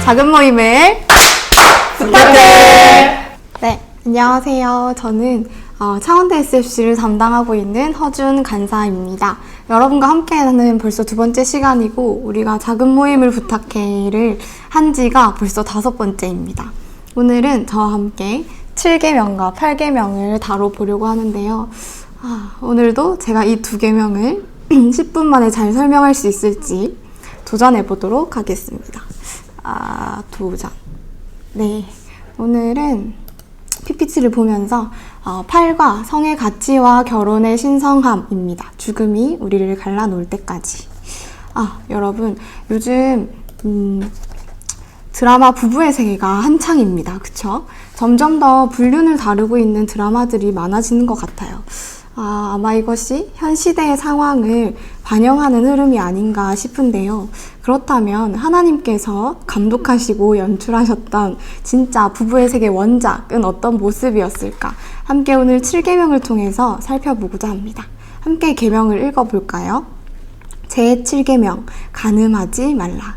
작은 모임을 부탁해! 네, 안녕하세요. 저는 창원대 SFC를 담당하고 있는 허준 간사입니다. 여러분과 함께하는 벌써 두 번째 시간이고 우리가 작은 모임을 부탁해를 한 지가 벌써 5번째입니다. 오늘은 저와 함께 7계명과 8계명을 다뤄보려고 하는데요. 오늘도 제가 이 2계명을 10분 만에 잘 설명할 수 있을지 도전해보도록 하겠습니다. 도전. 네, 오늘은 PPT를 보면서 8과 성의 가치와 결혼의 신성함입니다. 죽음이 우리를 갈라놓을 때까지. 여러분, 요즘 드라마 부부의 세계가 한창입니다. 그쵸? 점점 더 불륜을 다루고 있는 드라마들이 많아지는 것 같아요. 아마 이것이 현 시대의 상황을 반영하는 흐름이 아닌가 싶은데요. 그렇다면 하나님께서 감독하시고 연출하셨던 진짜 부부의 세계 원작은 어떤 모습이었을까? 함께 오늘 7계명을 통해서 살펴보고자 합니다. 함께 계명을 읽어볼까요? 제7계명, 간음하지 말라.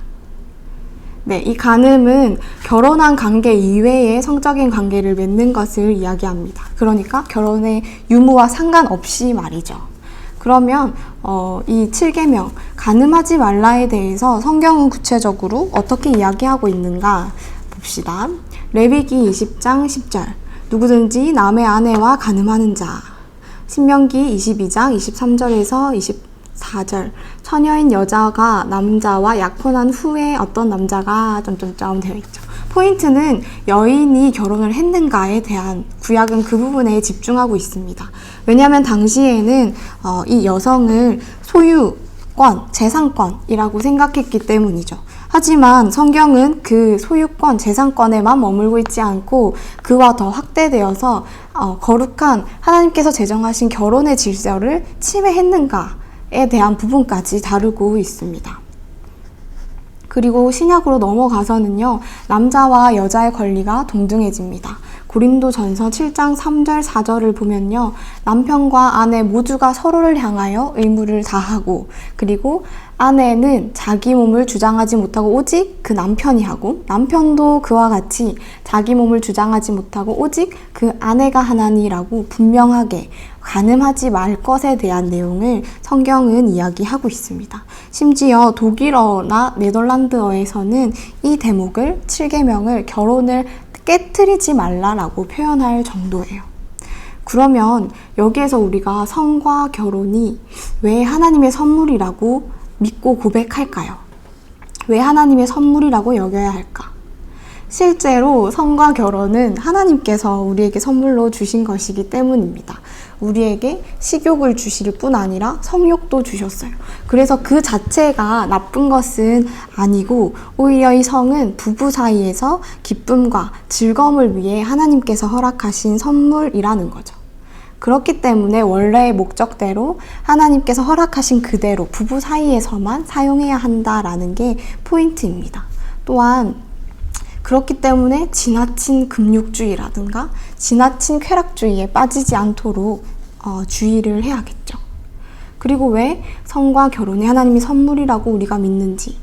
네, 이 간음은 결혼한 관계 이외의 성적인 관계를 맺는 것을 이야기합니다. 그러니까 결혼의 유무와 상관없이 말이죠. 그러면 이 7계명, 간음하지 말라에 대해서 성경은 구체적으로 어떻게 이야기하고 있는가 봅시다. 레위기 20장 10절, 누구든지 남의 아내와 간음하는 자. 신명기 22장 23절에서 24절, 처녀인 여자가 남자와 약혼한 후에 어떤 남자가 점점점 되어 있죠. 포인트는 여인이 결혼을 했는가에 대한 구약은 그 부분에 집중하고 있습니다. 왜냐하면 당시에는 이 여성을 소유권, 재산권이라고 생각했기 때문이죠. 하지만 성경은 그 소유권, 재산권에만 머물고 있지 않고 그와 더 확대되어서 거룩한 하나님께서 제정하신 결혼의 질서를 침해했는가에 대한 부분까지 다루고 있습니다. 그리고 신약으로 넘어가서는요, 남자와 여자의 권리가 동등해집니다. 고린도전서 7장 3절 4절을 보면요, 남편과 아내 모두가 서로를 향하여 의무를 다하고, 그리고 아내는 자기 몸을 주장하지 못하고 오직 그 남편이 하고, 남편도 그와 같이 자기 몸을 주장하지 못하고 오직 그 아내가 하나니라고 분명하게 간음하지 말 것에 대한 내용을 성경은 이야기하고 있습니다. 심지어 독일어나 네덜란드어에서는 이 대목을 7계명을 결혼을 깨트리지 말라라고 표현할 정도예요. 그러면 여기에서 우리가 성과 결혼이 왜 하나님의 선물이라고 믿고 고백할까요? 왜 하나님의 선물이라고 여겨야 할까? 실제로 성과 결혼은 하나님께서 우리에게 선물로 주신 것이기 때문입니다. 우리에게 식욕을 주실 뿐 아니라 성욕도 주셨어요. 그래서 그 자체가 나쁜 것은 아니고 오히려 이 성은 부부 사이에서 기쁨과 즐거움을 위해 하나님께서 허락하신 선물이라는 거죠. 그렇기 때문에 원래의 목적대로 하나님께서 허락하신 그대로 부부 사이에서만 사용해야 한다라는 게 포인트입니다. 또한 그렇기 때문에 지나친 금욕주의라든가 지나친 쾌락주의에 빠지지 않도록 주의를 해야겠죠. 그리고 왜 성과 결혼이 하나님의 선물이라고 우리가 믿는지,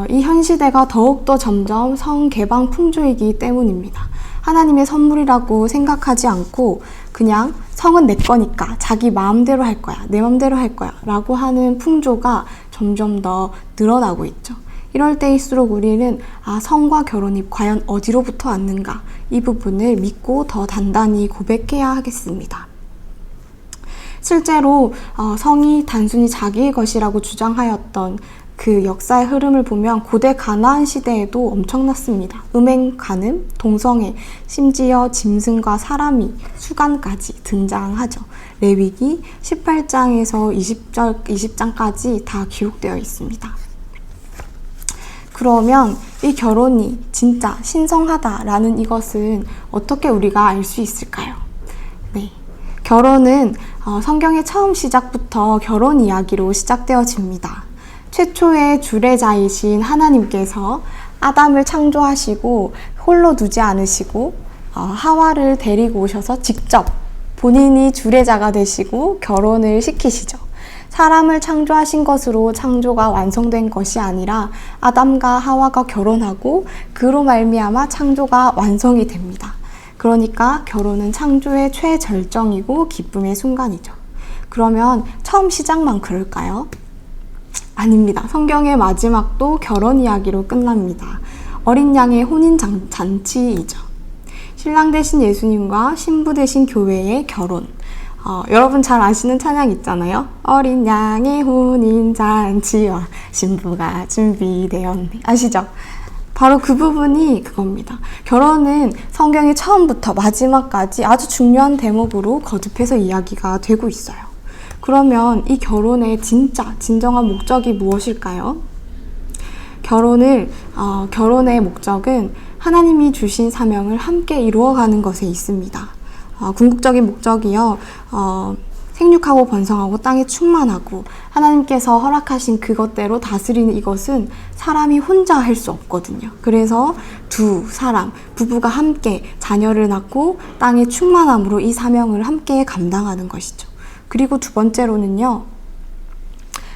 이 현 시대가 더욱더 점점 성개방 풍조이기 때문입니다. 하나님의 선물이라고 생각하지 않고 그냥 성은 내 거니까 자기 마음대로 할 거야, 내 마음대로 할 거야 라고 하는 풍조가 점점 더 늘어나고 있죠. 이럴 때일수록 우리는 성과 결혼이 과연 어디로부터 왔는가, 이 부분을 믿고 더 단단히 고백해야 하겠습니다. 실제로 성이 단순히 자기의 것이라고 주장하였던 그 역사의 흐름을 보면 고대 가나안 시대에도 엄청났습니다. 음행, 간음, 동성애, 심지어 짐승과 사람이 수간까지 등장하죠. 레위기 18장에서 20장까지 다 기록되어 있습니다. 그러면 이 결혼이 진짜 신성하다라는 이것은 어떻게 우리가 알 수 있을까요? 네, 결혼은 성경의 처음 시작부터 결혼 이야기로 시작되어집니다. 최초의 주례자이신 하나님께서 아담을 창조하시고 홀로 두지 않으시고 하와를 데리고 오셔서 직접 본인이 주례자가 되시고 결혼을 시키시죠. 사람을 창조하신 것으로 창조가 완성된 것이 아니라 아담과 하와가 결혼하고 그로 말미암아 창조가 완성이 됩니다. 그러니까 결혼은 창조의 최절정이고 기쁨의 순간이죠. 그러면 처음 시작만 그럴까요? 아닙니다. 성경의 마지막도 결혼 이야기로 끝납니다. 어린 양의 혼인 잔치이죠. 신랑 되신 예수님과 신부 되신 교회의 결혼. 여러분 잘 아시는 찬양 있잖아요. 어린 양의 혼인 잔치와 신부가 준비되었네. 아시죠? 바로 그 부분이 그겁니다. 결혼은 성경의 처음부터 마지막까지 아주 중요한 대목으로 거듭해서 이야기가 되고 있어요. 그러면 이 결혼의 진정한 목적이 무엇일까요? 결혼의 목적은 하나님이 주신 사명을 함께 이루어가는 것에 있습니다. 궁극적인 목적이요. 생육하고 번성하고 땅에 충만하고 하나님께서 허락하신 그것대로 다스리는 이것은 사람이 혼자 할 수 없거든요. 그래서 두 사람, 부부가 함께 자녀를 낳고 땅의 충만함으로 이 사명을 함께 감당하는 것이죠. 그리고 두 번째로는요.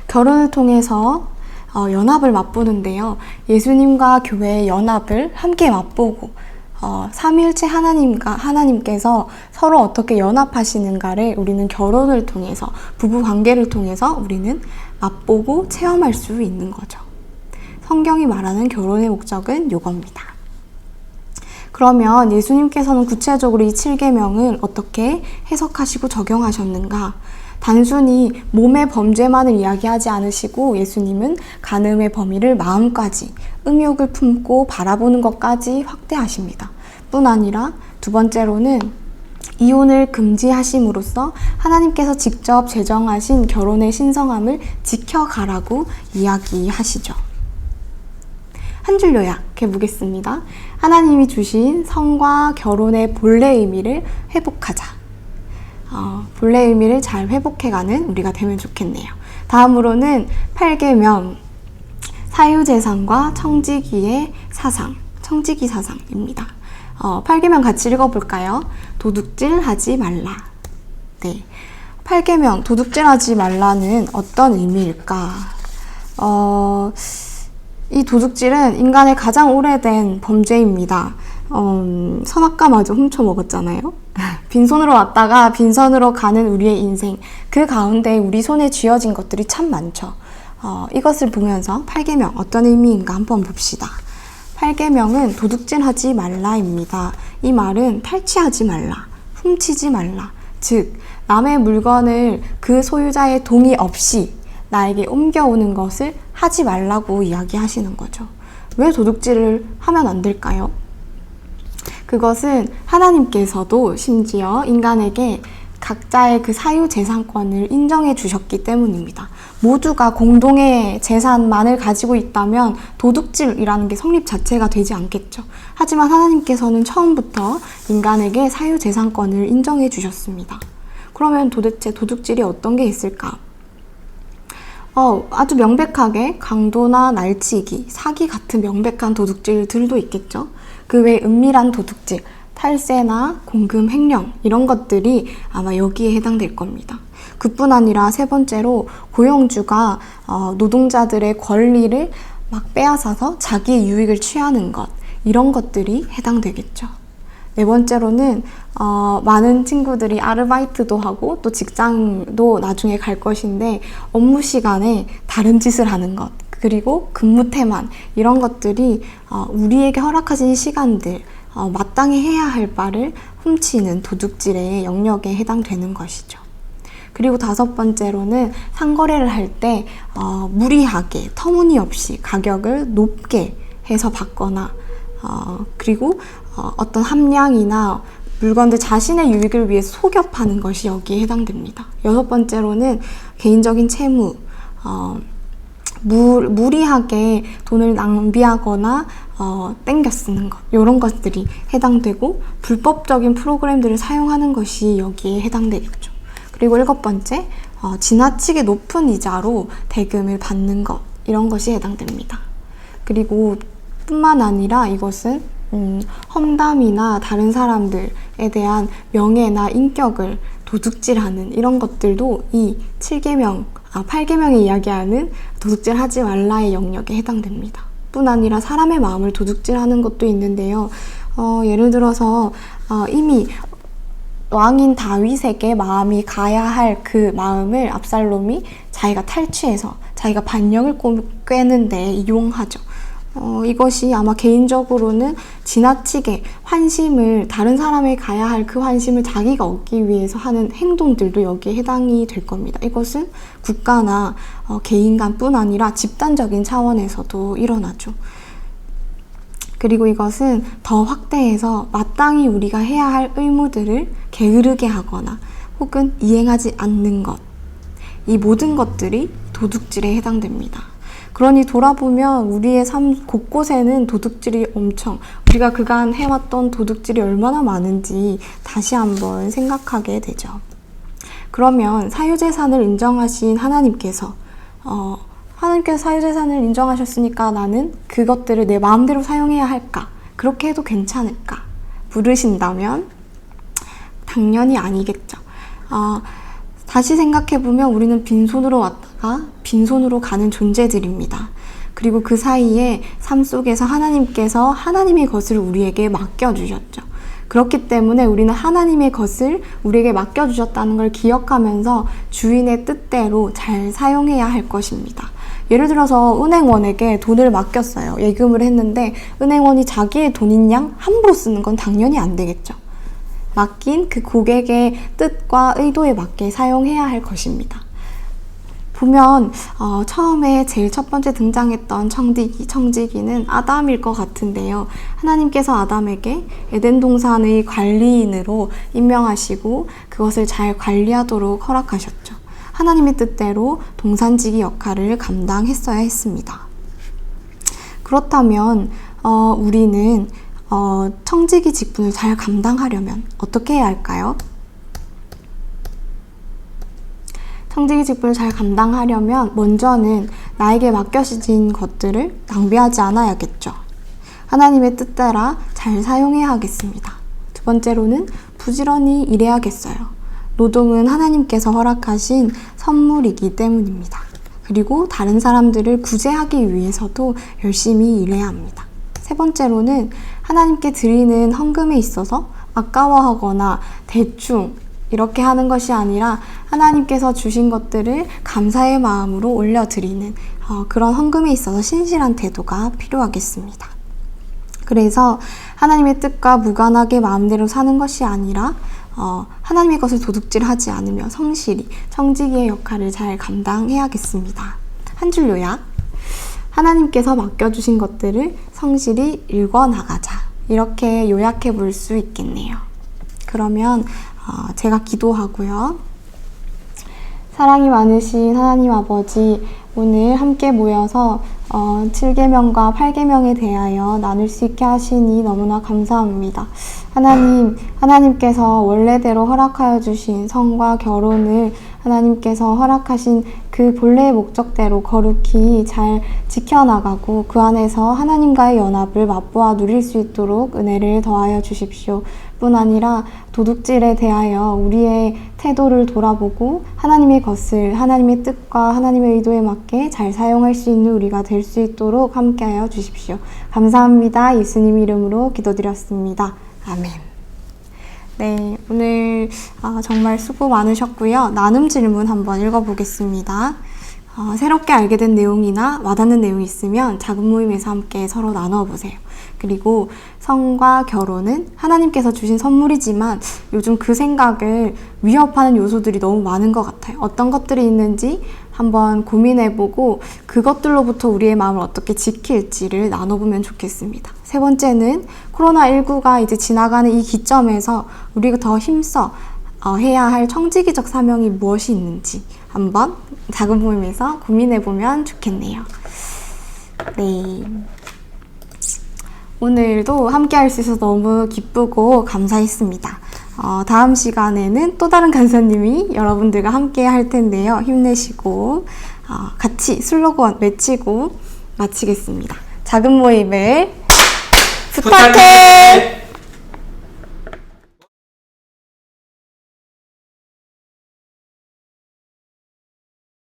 결혼을 통해서 연합을 맛보는데요. 예수님과 교회의 연합을 함께 맛보고 삼위일체 하나님께서 서로 어떻게 연합하시는가를 우리는 결혼을 통해서, 부부 관계를 통해서 우리는 맛보고 체험할 수 있는 거죠. 성경이 말하는 결혼의 목적은 이겁니다. 그러면 예수님께서는 구체적으로 이 7계명을 어떻게 해석하시고 적용하셨는가? 단순히 몸의 범죄만을 이야기하지 않으시고 예수님은 간음의 범위를 마음까지, 음욕을 품고 바라보는 것까지 확대하십니다. 뿐 아니라 두 번째로는 이혼을 금지하심으로써 하나님께서 직접 제정하신 결혼의 신성함을 지켜가라고 이야기하시죠. 한 줄 요약해 보겠습니다. 하나님이 주신 성과 결혼의 본래 의미를 회복하자. 본래 의미를 잘 회복해가는 우리가 되면 좋겠네요. 다음으로는 8계명, 사유재산과 청지기의 사상, 청지기 사상입니다. 8계명 같이 읽어볼까요? 도둑질하지 말라. 네, 8계명 도둑질하지 말라는 어떤 의미일까? 이 도둑질은 인간의 가장 오래된 범죄입니다. 선악과마저 훔쳐 먹었잖아요. 빈손으로 왔다가 빈손으로 가는 우리의 인생, 그 가운데 우리 손에 쥐어진 것들이 참 많죠. 이것을 보면서 8계명 어떤 의미인가 한번 봅시다. 8계명은 도둑질하지 말라입니다. 이 말은 탈취하지 말라, 훔치지 말라. 즉, 남의 물건을 그 소유자의 동의 없이 나에게 옮겨오는 것을 하지 말라고 이야기하시는 거죠. 왜 도둑질을 하면 안 될까요? 그것은 하나님께서도 심지어 인간에게 각자의 그 사유재산권을 인정해 주셨기 때문입니다. 모두가 공동의 재산만을 가지고 있다면 도둑질이라는 게 성립 자체가 되지 않겠죠. 하지만 하나님께서는 처음부터 인간에게 사유재산권을 인정해 주셨습니다. 그러면 도대체 도둑질이 어떤 게 있을까? 아주 명백하게 강도나 날치기, 사기 같은 명백한 도둑질들도 있겠죠. 그 외에 은밀한 도둑질, 탈세나 공금 횡령 이런 것들이 아마 여기에 해당될 겁니다. 그뿐 아니라 세 번째로 고용주가 노동자들의 권리를 막 빼앗아서 자기의 유익을 취하는 것, 이런 것들이 해당되겠죠. 네 번째로는 많은 친구들이 아르바이트도 하고 또 직장도 나중에 갈 것인데 업무 시간에 다른 짓을 하는 것, 그리고 근무 태만, 이런 것들이 우리에게 허락하신 시간들, 마땅히 해야 할 바를 훔치는 도둑질의 영역에 해당되는 것이죠. 그리고 다섯 번째로는 상거래를 할 때 무리하게 터무니없이 가격을 높게 해서 받거나 그리고 어떤 함량이나 물건들 자신의 유익을 위해 속여 파는 것이 여기에 해당됩니다. 여섯 번째로는 개인적인 채무, 무리하게 돈을 낭비하거나 땡겨 쓰는 것, 이런 것들이 해당되고 불법적인 프로그램들을 사용하는 것이 여기에 해당되겠죠. 그리고 일곱 번째, 지나치게 높은 이자로 대금을 받는 것, 이런 것이 해당됩니다. 그리고 뿐만 아니라 이것은 험담이나 다른 사람들에 대한 명예나 인격을 도둑질하는 이런 것들도 이 8계명이 이야기하는 도둑질하지 말라의 영역에 해당됩니다. 뿐 아니라 사람의 마음을 도둑질하는 것도 있는데요. 예를 들어서 이미 왕인 다윗에게 마음이 가야 할 그 마음을 압살롬이 자기가 탈취해서 자기가 반역을 꿰는 데 이용하죠. 이것이 아마 개인적으로는 지나치게 환심을, 다른 사람이 가야 할 그 환심을 자기가 얻기 위해서 하는 행동들도 여기에 해당이 될 겁니다. 이것은 국가나 개인 간뿐 아니라 집단적인 차원에서도 일어나죠. 그리고 이것은 더 확대해서 마땅히 우리가 해야 할 의무들을 게으르게 하거나 혹은 이행하지 않는 것, 이 모든 것들이 도둑질에 해당됩니다. 그러니 돌아보면 우리의 삶 곳곳에는 도둑질이 우리가 그간 해왔던 도둑질이 얼마나 많은지 다시 한번 생각하게 되죠. 그러면 사유재산을 인정하신 하나님께서 사유재산을 인정하셨으니까 나는 그것들을 내 마음대로 사용해야 할까? 그렇게 해도 괜찮을까? 물으신다면 당연히 아니겠죠. 다시 생각해보면 우리는 빈손으로 왔다가 빈손으로 가는 존재들입니다. 그리고 그 사이에 삶 속에서 하나님께서 하나님의 것을 우리에게 맡겨주셨죠. 그렇기 때문에 우리는 하나님의 것을 우리에게 맡겨주셨다는 걸 기억하면서 주인의 뜻대로 잘 사용해야 할 것입니다. 예를 들어서 은행원에게 돈을 맡겼어요. 예금을 했는데 은행원이 자기의 돈인 양 함부로 쓰는 건 당연히 안 되겠죠. 맡긴 그 고객의 뜻과 의도에 맞게 사용해야 할 것입니다. 보면 처음에 제일 첫 번째 등장했던 청지기는 아담일 것 같은데요. 하나님께서 아담에게 에덴 동산의 관리인으로 임명하시고 그것을 잘 관리하도록 허락하셨죠. 하나님의 뜻대로 동산지기 역할을 감당했어야 했습니다. 그렇다면 우리는 청지기 직분을 잘 감당하려면 어떻게 해야 할까요? 청지기 직분을 잘 감당하려면 먼저는 나에게 맡겨진 것들을 낭비하지 않아야겠죠. 하나님의 뜻대로 잘 사용해야 하겠습니다. 두 번째로는 부지런히 일해야겠어요. 노동은 하나님께서 허락하신 선물이기 때문입니다. 그리고 다른 사람들을 구제하기 위해서도 열심히 일해야 합니다. 세 번째로는 하나님께 드리는 헌금에 있어서 아까워하거나 대충 이렇게 하는 것이 아니라 하나님께서 주신 것들을 감사의 마음으로 올려드리는 그런 헌금에 있어서 신실한 태도가 필요하겠습니다. 그래서 하나님의 뜻과 무관하게 마음대로 사는 것이 아니라 하나님의 것을 도둑질하지 않으며 성실히 청지기의 역할을 잘 감당해야겠습니다. 한 줄 요약. 하나님께서 맡겨주신 것들을 성실히 읽어나가자. 이렇게 요약해 볼 수 있겠네요. 그러면 제가 기도하고요. 사랑이 많으신 하나님 아버지, 오늘 함께 모여서 7계명과 8계명에 대하여 나눌 수 있게 하시니 너무나 감사합니다. 하나님께서 원래대로 허락하여 주신 성과 결혼을 하나님께서 허락하신 그 본래의 목적대로 거룩히 잘 지켜나가고 그 안에서 하나님과의 연합을 맛보아 누릴 수 있도록 은혜를 더하여 주십시오. 뿐 아니라 도둑질에 대하여 우리의 태도를 돌아보고 하나님의 것을 하나님의 뜻과 하나님의 의도에 맞게 잘 사용할 수 있는 우리가 될 수 있도록 함께하여 주십시오. 감사합니다. 예수님 이름으로 기도드렸습니다. 아멘. 네, 오늘 정말 수고 많으셨고요. 나눔 질문 한번 읽어보겠습니다. 새롭게 알게 된 내용이나 와닿는 내용이 있으면 작은 모임에서 함께 서로 나눠보세요. 그리고 성과 결혼은 하나님께서 주신 선물이지만 요즘 그 생각을 위협하는 요소들이 너무 많은 것 같아요. 어떤 것들이 있는지 한번 고민해보고 그것들로부터 우리의 마음을 어떻게 지킬지를 나눠보면 좋겠습니다. 세 번째는 코로나19가 이제 지나가는 이 기점에서 우리가 더 힘써 해야 할 청지기적 사명이 무엇이 있는지 한번 작은 모임에서 고민해보면 좋겠네요. 네. 오늘도 함께 할 수 있어서 너무 기쁘고 감사했습니다. 다음 시간에는 또 다른 간사님이 여러분들과 함께 할 텐데요. 힘내시고 같이 슬로건 외치고 마치겠습니다. 작은 모임을 부탁해.